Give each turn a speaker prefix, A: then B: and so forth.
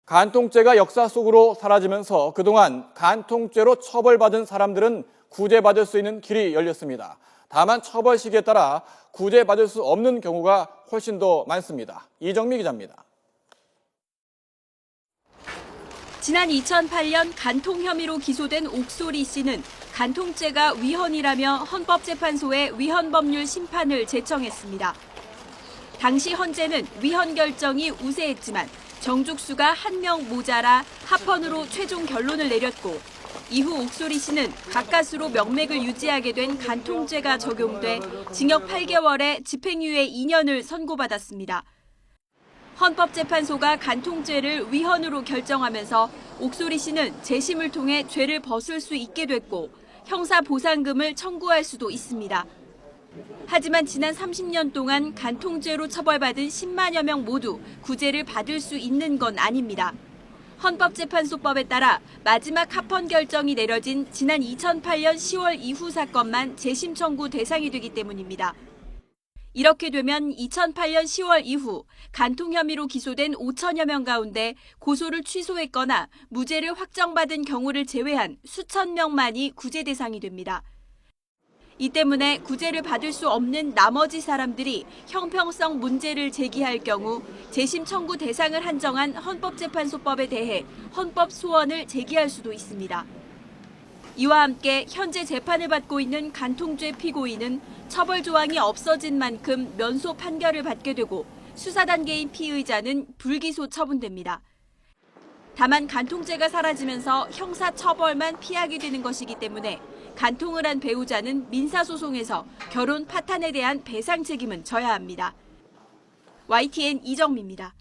A: 간통죄가 역사 속으로 사라지면서 그동안 간통죄로 처벌받은 사람들은 구제받을 수 있는 길이 열렸습니다. 다만 처벌 시기에 따라 구제받을 수 없는 경우가 훨씬 더 많습니다. 이정미 기자입니다.
B: 지난 2008년 간통 혐의로 기소된 옥소리 씨는 간통죄가 위헌이라며 헌법재판소에 위헌법률 심판을 제청했습니다. 당시 헌재는 위헌 결정이 우세했지만 정죽수가 한 명 모자라 합헌으로 최종 결론을 내렸고 이후 옥소리 씨는 가까스로 명맥을 유지하게 된 간통죄가 적용돼 징역 8개월에 집행유예 2년을 선고받았습니다. 헌법재판소가 간통죄를 위헌으로 결정하면서 옥소리 씨는 재심을 통해 죄를 벗을 수 있게 됐고 형사보상금을 청구할 수도 있습니다. 하지만 지난 30년 동안 간통죄로 처벌받은 10만여 명 모두 구제를 받을 수 있는 건 아닙니다. 헌법재판소법에 따라 마지막 합헌 결정이 내려진 지난 2008년 10월 이후 사건만 재심 청구 대상이 되기 때문입니다. 이렇게 되면 2008년 10월 이후 간통 혐의로 기소된 5천여 명 가운데 고소를 취소했거나 무죄를 확정받은 경우를 제외한 수천 명만이 구제 대상이 됩니다. 이 때문에 구제를 받을 수 없는 나머지 사람들이 형평성 문제를 제기할 경우 재심 청구 대상을 한정한 헌법재판소법에 대해 헌법 소원을 제기할 수도 있습니다. 이와 함께 현재 재판을 받고 있는 간통죄 피고인은 처벌 조항이 없어진 만큼 면소 판결을 받게 되고 수사 단계인 피의자는 불기소 처분됩니다. 다만 간통죄가 사라지면서 형사 처벌만 피하게 되는 것이기 때문에 간통을 한 배우자는 민사소송에서 결혼 파탄에 대한 배상 책임은 져야 합니다. YTN 이정미입니다.